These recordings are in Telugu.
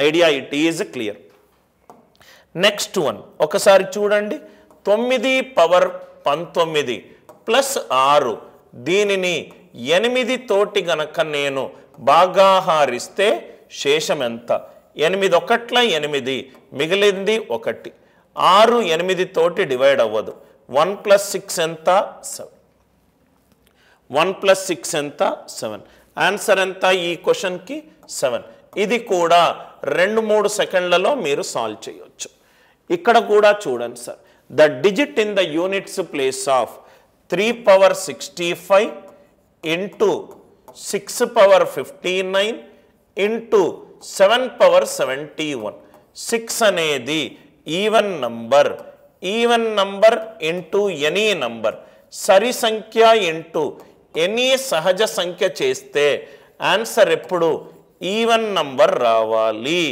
Idea it is clear. Next one ఒకసారి చూడండి. 9 పవర్ 19 ప్లస్ 6 దీనిని 8 తోటి గనక నేను భాగాహారిస్తే శేషం ఎంత? 8 ఒకట్ల 8 మిగిలింది 1. 6 8 తోటి డివైడ్ అవ్వదు. 1 + 6 ఎంత? 7. 1 + 6 ఎంత? 7. ఆన్సర్ ఎంత ఈ క్వశ్చన్కి? 7. ఇది కూడా 2-3 సెకండ్లలో మీరు సాల్వ్ చేయొచ్చు. ఇక్కడ కూడా చూడండి sir. The digit in the units place of 3 power 65 into 6 power 59 into 7 power 71. 6 అనేది even number into any number, సరి సంఖ్య ఇంటూ ఎనీ సహజ సంఖ్య చేస్తే ఆన్సర్ ఎప్పుడు ఈవెన్ నంబర్ రావాలి.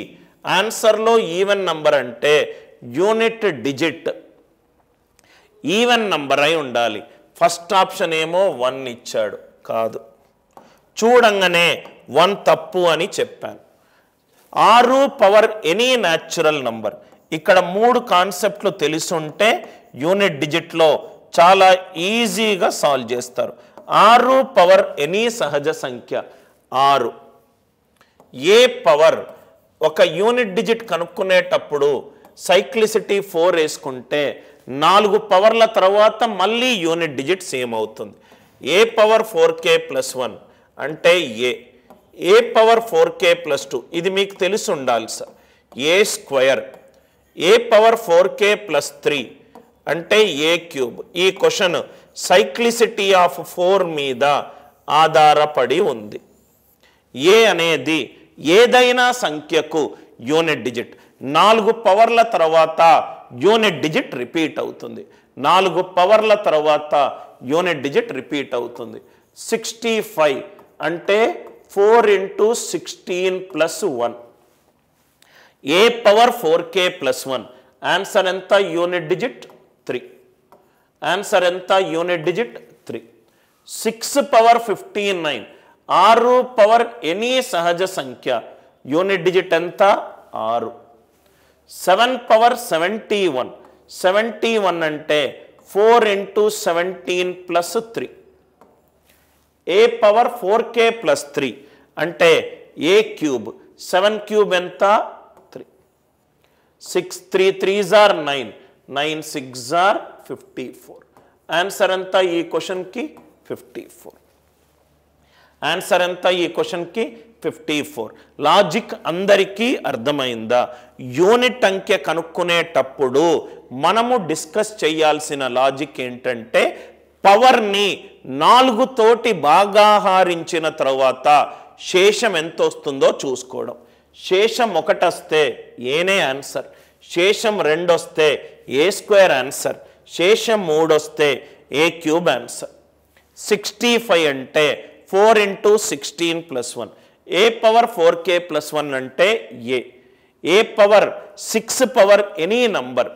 ఆన్సర్లో ఈవెన్ నంబర్ అంటే యూనిట్ డిజిట్ ఈవెన్ నంబర్ అయి ఉండాలి. ఫస్ట్ ఆప్షన్ ఏమో 1 ఇచ్చాడు, కాదు. చూడంగానే 1 తప్పు అని చెప్పాను. 6 పవర్ ఎనీ న్యాచురల్ నంబర్. ఇక్కడ 3 కాన్సెప్ట్లు తెలుసుంటే యూనిట్ డిజిట్లో చాలా ఈజీగా సాల్వ్ చేస్తారు. 6 పవర్ ఎనీ సహజ సంఖ్య 6. ఏ పవర్ ఒక యూనిట్ డిజిట్ కనుక్కునేటప్పుడు సైక్లిసిటీ 4 వేసుకుంటే 4 పవర్ల తర్వాత మళ్ళీ యూనిట్ డిజిట్ సేమ్ అవుతుంది. ఏ పవర్ 4k + 1 అంటే ఏ పవర్ 4k + 2 ఇది మీకు తెలిసి ఉండాలి సార్. ఏ స్క్వేర్. ఏ పవర్ 4k + 3 అంటే ఏ క్యూబ్. ఈ క్వశ్చన్ సైక్లిసిటీ ఆఫ్ 4 మీద ఆధారపడి ఉంది. ఏ అనేది ఏదైనా సంఖ్యకు యూనిట్ డిజిట్. 4 పవర్ల తర్వాత యూనిట్ డిజిట్ రిపీట్ అవుతుంది. 4 పవర్ల తర్వాత యూనిట్ డిజిట్ రిపీట్ అవుతుంది. 65 అంటే 4 × 16 + 1. ఏ పవర్ 4k + 1 ఆన్సర్ ఎంత? Unit digit 3. ఆన్సర్ ఎంత? Unit digit 3. 6 power 59 6 power any సహజ సంఖ్య యూనిట్ డిజిట్ ఎంత? 6. 7 పవర్ 71 అంటే 4 × 17 + 3. ఏ పవర్ 4k + 3 అంటే ఏ క్యూబ్. 7 క్యూబ్ ఎంత? 3. 6 3 3s are 9 9 6s are 54. Answer ఎంత ఈ క్వశ్చన్కి? 54. ఆన్సర్ ఎంత ఈ క్వశ్చన్కి? 54. లాజిక్ అందరికీ అర్థమైందా? యూనిట్ అంకె కనుక్కునేటప్పుడు మనము డిస్కస్ చేయాల్సిన లాజిక్ ఏంటంటే పవర్ని 4 తోటి భాగాహారించిన తర్వాత శేషం ఎంత వస్తుందో చూసుకోవడం. శేషం 1 వస్తే ఏనే ఆన్సర్, శేషం 2 వస్తే ఏ స్క్వేర్ ఆన్సర్, శేషం 3 వస్తే ఏ క్యూబ్ ఆన్సర్. 65 అంటే 4 × 16 + 1. ఏ పవర్ 4k + 1 అంటే A power 6 power any number.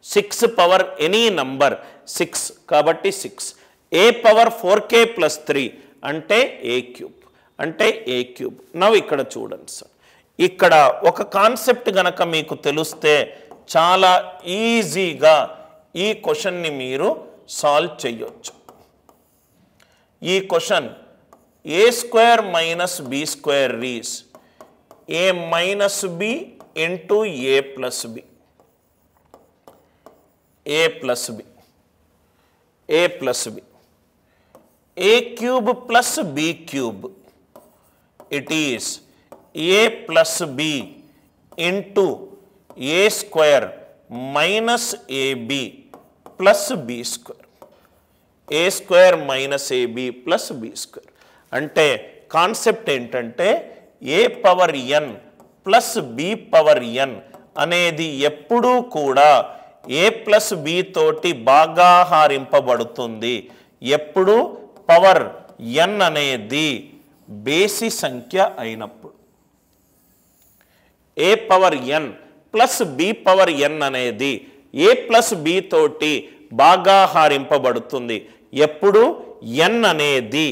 6 power any number 6 కాబట్టి 6. ఏ పవర్ 4k + 3 అంటే ఏ క్యూబ్. నవ్ ఇక్కడ చూడండి సార్. ఇక్కడ ఒక కాన్సెప్ట్ గనక మీకు తెలిస్తే చాలా ఈజీగా ఈ క్వశ్చన్ని మీరు సాల్వ్ చేయొచ్చు. ఈ question a square minus b square is a minus b into a plus b. a cube plus b cube. It is a plus b into a square minus ab plus b square. a square minus ab plus b square. అంటే కాన్సెప్ట్ ఏంటంటే A power n plus B power n అనేది ఎప్పుడూ కూడా ఏ ప్లస్ బి తోటి భాగాహారింపబడుతుంది. ఎప్పుడు పవర్ n అనేది బేసి సంఖ్య అయినప్పుడు. A power n plus B power n అనేది ఏ ప్లస్ బి తోటి భాగాహారింపబడుతుంది ఎప్పుడు n అనేది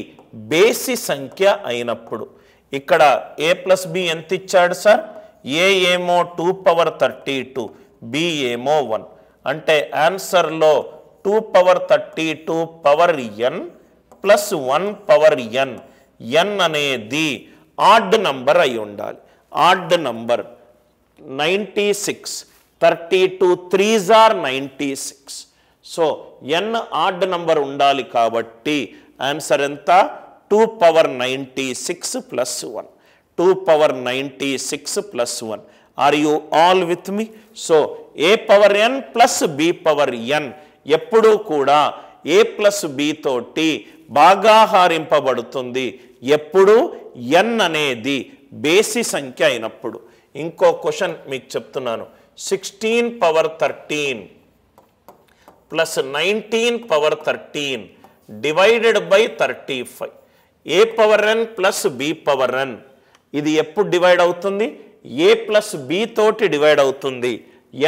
బేసి సంఖ్య అయినప్పుడు. ఇక్కడ a ప్లస్ బి ఎంత ఇచ్చాడు సార్? a ఏమో 2 పవర్ 32, b ఏమో 1. అంటే ఆన్సర్లో 2 power 32 power n plus 1 power n. n అనేది ఆడ్ నంబర్ అయి ఉండాలి. Odd number 96, 32 3s are 96. So n odd number ఉండాలి కాబట్టి ఆన్సర్ ఎంత? 2 power 96 plus 1. 2 power 96 plus 1. Are you all with me? So a power n plus b power n ఎప్పుడూ కూడా a ప్లస్ b తోటి భాగాహారింపబడుతుంది. ఎప్పుడు? n అనేది బేసి సంఖ్య అయినప్పుడు. ఇంకో క్వశ్చన్ మీకు చెప్తున్నాను. 16 power 13 plus 19 power 13 divided by 35. a power n plus b power n ఇది ఎప్పుడు డివైడ్ అవుతుంది? a ప్లస్ b తోటి డివైడ్ అవుతుంది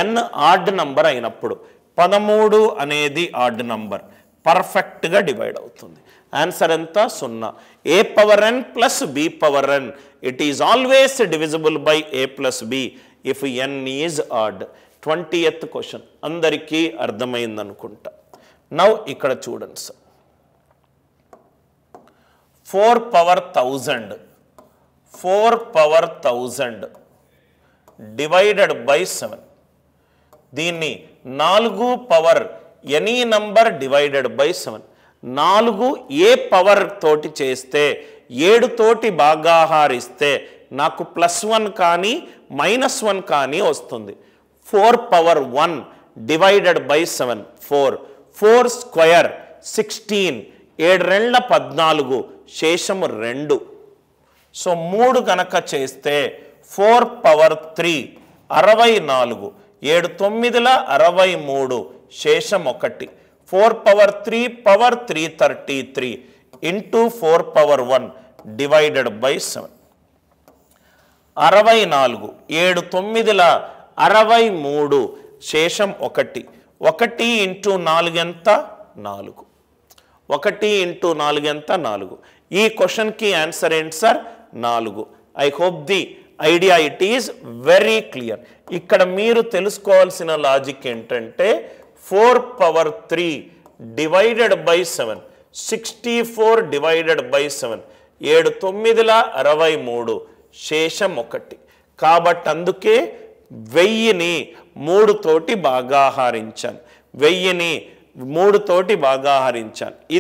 n ఆడ్ నంబర్ అయినప్పుడు. 13 అనేది ఆడ్ నంబర్, పర్ఫెక్ట్గా డివైడ్ అవుతుంది. ఆన్సర్ ఎంత? 0. a power n plus b power n it is always divisible by a plus b if n is odd. 20th question అందరికీ అర్థమైంది అనుకుంటా. నౌ ఇక్కడ చూడండి sir. 4 power 1000 4 power 1000 divided by 7. దీన్ని 4 power any number divided by 7. 4 A power తోటి చేస్తే 7 తోటి భాగాహారిస్తే నాకు +1 కానీ -1 కానీ వస్తుంది. 4 power 1 divided by 7 4. 4 square 16. 7 రెండ్ల 14, Seshamu 2. So 3 కనుక చేస్తే 4 పవర్ 3 64. 7 9ల 63, శేషం 1. 4 power 3 power 333 into 4 power 1 divided by 7. 64. 7 9ల 63, శేషం 1. 1 ఇంటూ 4 ఎంత? 4. 1 ఇంటూ 4 ఎంత? 4. ఈ క్వశ్చన్కి ఆన్సర్ ఏంటి sir? 4. I hope the idea it is very clear. ఇక్కడ మీరు తెలుసుకోవాల్సిన లాజిక్ ఏంటంటే 4 power 3 divided by 7 64 divided by 7. 7 9ల 63, శేషం 1. కాబట్టి అందుకే 1000ని 3 తోటి భాగాహారించాను. 1000ని 3 తోటి భాగాహారించాను.